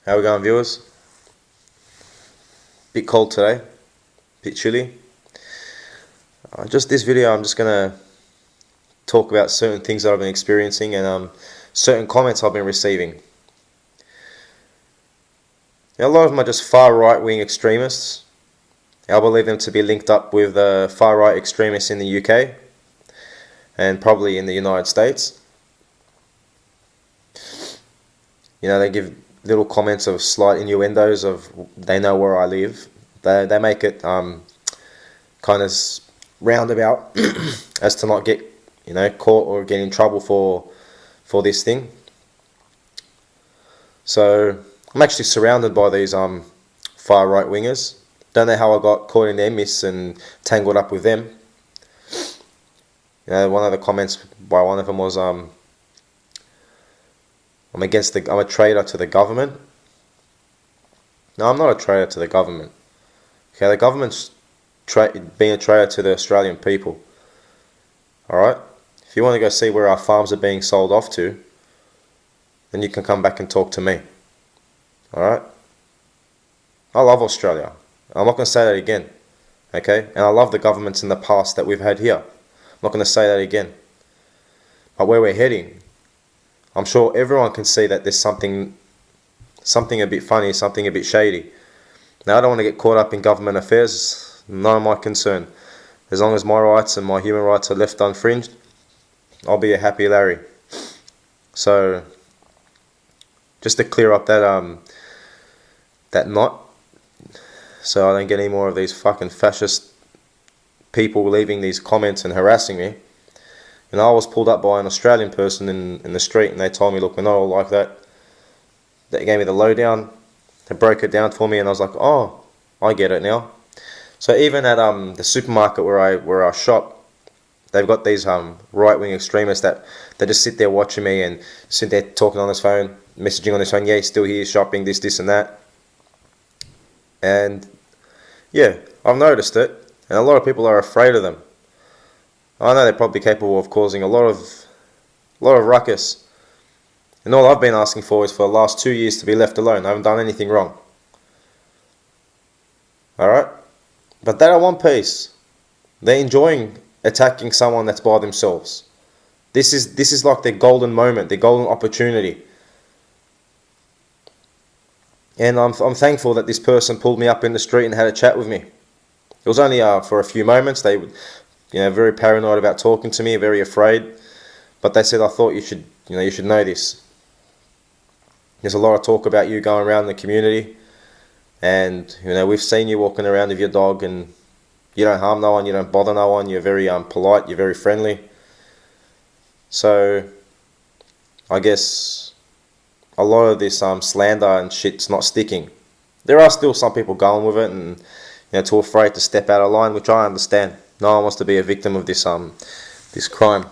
How we going, viewers? Bit cold today, bit chilly. Just this video, I'm just gonna talk about certain things that I've been experiencing and certain comments I've been receiving. Now, a lot of them are just far right-wing extremists. I believe them to be linked up with far right extremists in the UK and probably in the United States. You know, they give little comments of slight innuendos of they know where I live. They make it kind of roundabout as to not get caught or get in trouble for this thing. So I'm actually surrounded by these far right wingers. Don't know how I got caught in their myths and tangled up with them. One of the comments by one of them was I'm a traitor to the government. No, I'm not a traitor to the government. Okay, the government's being a traitor to the Australian people. Alright? If you want to go see where our farms are being sold off to, then you can come back and talk to me. Alright? I love Australia. I'm not going to say that again. Okay? And I love the governments in the past that we've had here. I'm not going to say that again. But where we're heading, I'm sure everyone can see that there's something a bit funny, something a bit shady. Now, I don't want to get caught up in government affairs. None of my concern. As long as my rights and my human rights are left unfringed, I'll be a happy Larry. So, just to clear up that knot, so I don't get any more of these fucking fascist people leaving these comments and harassing me. And I was pulled up by an Australian person in the street, and they told me, look, we're not all like that. They gave me the lowdown. They broke it down for me, and I was like, oh, I get it now. So even at the supermarket where I shop, they've got these right-wing extremists that they just sit there watching me and sit there talking on his phone, messaging on his phone, yeah, he's still here shopping, this and that. And yeah, I've noticed it, and a lot of people are afraid of them. I know they're probably capable of causing a lot of ruckus. And all I've been asking for is for the last 2 years to be left alone. I haven't done anything wrong. Alright? But they don't want peace. They're enjoying attacking someone that's by themselves. This is like their golden moment, their golden opportunity. And I'm thankful that this person pulled me up in the street and had a chat with me. It was only for a few moments. They would, very paranoid about talking to me, very afraid. But they said, I thought you should know this. There's a lot of talk about you going around the community, and we've seen you walking around with your dog, and you don't harm no one, you don't bother no one, you're very polite, you're very friendly. So I guess a lot of this slander and shit's not sticking. There are still some people going with it and too afraid to step out of line, which I understand. No one wants to be a victim of this this crime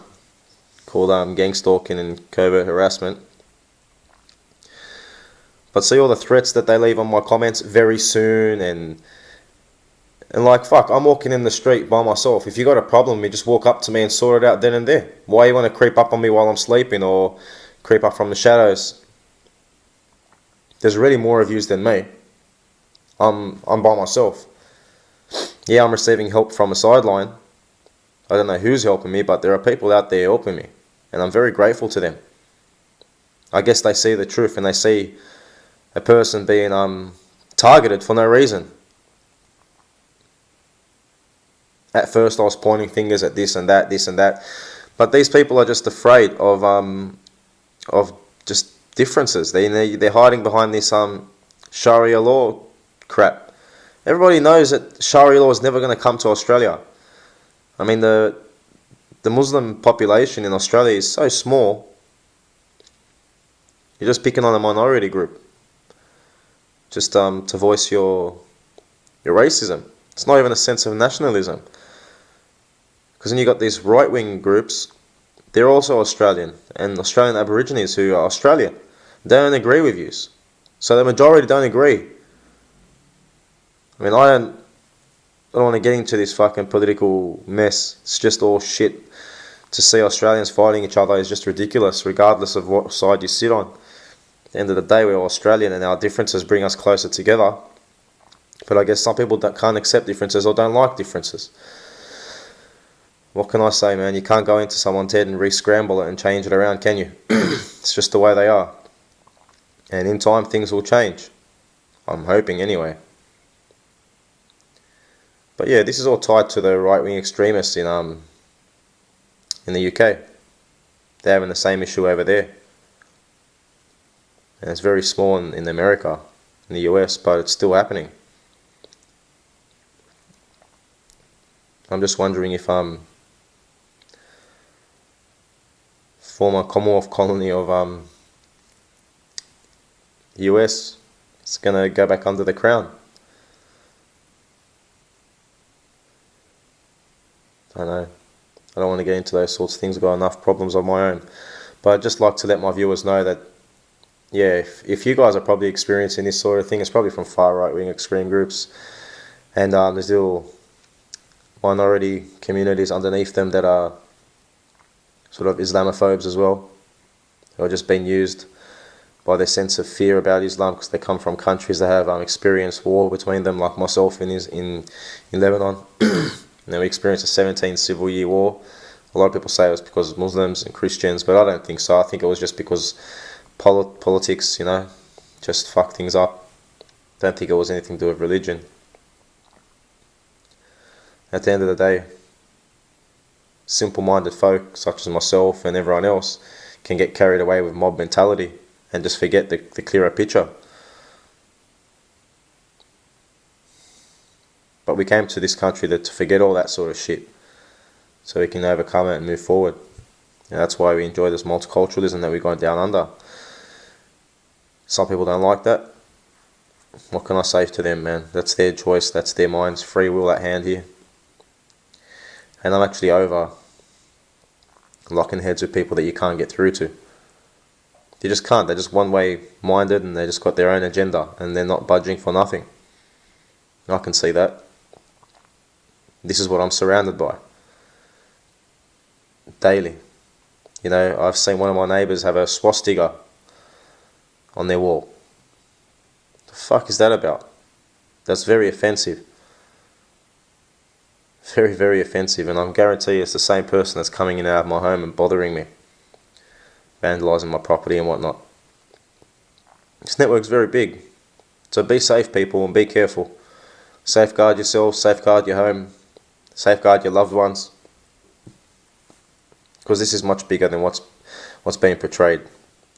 called gangstalking and covert harassment. But see all the threats that they leave on my comments, very soon, and like, fuck, I'm walking in the street by myself. If you got a problem with me, just walk up to me and sort it out then and there. Why you want to creep up on me while I'm sleeping or creep up from the shadows? There's really more of yous than me. I'm by myself. Yeah, I'm receiving help from a sideline. I don't know who's helping me, but there are people out there helping me, and I'm very grateful to them. I guess they see the truth, and they see a person being targeted for no reason. At first I was pointing fingers at this and that, but these people are just afraid of just differences. They're hiding behind this sharia law crap. Everybody knows that sharia law is never going to come to Australia. I mean, the Muslim population in Australia is so small. You're just picking on a minority group just to voice your racism. It's not even a sense of nationalism. Because then you got these right-wing groups, they're also Australian, and Australian Aborigines who are Australian. They don't agree with you. So the majority don't agree. I mean, I don't want to get into this fucking political mess. It's just all shit. To see Australians fighting each other is just ridiculous, regardless of what side you sit on. At the end of the day, we're all Australian and our differences bring us closer together. But I guess some people can't accept differences or don't like differences. What can I say, man? You can't go into someone's head and re-scramble it and change it around, can you? It's just the way they are. And in time, things will change. I'm hoping anyway. But yeah, this is all tied to the right-wing extremists in the UK. They're having the same issue over there. And it's very small in America, in the US, but it's still happening. I'm just wondering if former Commonwealth colony of US is going to go back under the crown. I know. I don't want to get into those sorts of things. I've got enough problems of my own. But I'd just like to let my viewers know that, yeah, if you guys are probably experiencing this sort of thing, it's probably from far right-wing extreme groups. And there's little minority communities underneath them that are sort of Islamophobes as well, who are just being used by their sense of fear about Islam because they come from countries that have experienced war between them, like myself in Lebanon. And then we experienced a 17 civil year war. A lot of people say it was because of Muslims and Christians, but I don't think so. I think it was just because politics, just fucked things up. Don't think it was anything to do with religion. At the end of the day, simple-minded folk such as myself and everyone else can get carried away with mob mentality and just forget the clearer picture. But we came to this country to forget all that sort of shit so we can overcome it and move forward. And that's why we enjoy this multiculturalism that we've gone down under. Some people don't like that. What can I say to them, man? That's their choice, that's their minds, free will at hand here. And I'm actually over locking heads with people that you can't get through to. You just can't. They're just one-way minded and they just got their own agenda and they're not budging for nothing. I can see that. This is what I'm surrounded by. Daily. I've seen one of my neighbours have a swastika on their wall. The fuck is that about? That's very offensive. Very, very offensive, and I guarantee you it's the same person that's coming in and out of my home and bothering me, vandalising my property and whatnot. This network's very big, so be safe, people, and be careful. Safeguard yourself, safeguard your home, safeguard your loved ones, because this is much bigger than what's being portrayed.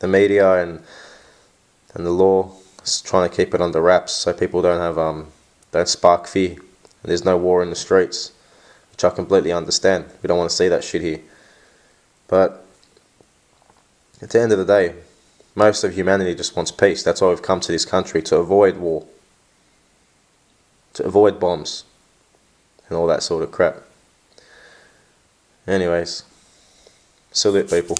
The media and the law is trying to keep it under wraps so people don't spark fear. And there's no war in the streets, which I completely understand. We don't want to see that shit here. But at the end of the day, most of humanity just wants peace. That's why we've come to this country, to avoid war, to avoid bombs, and all that sort of crap. Anyways, salute, people.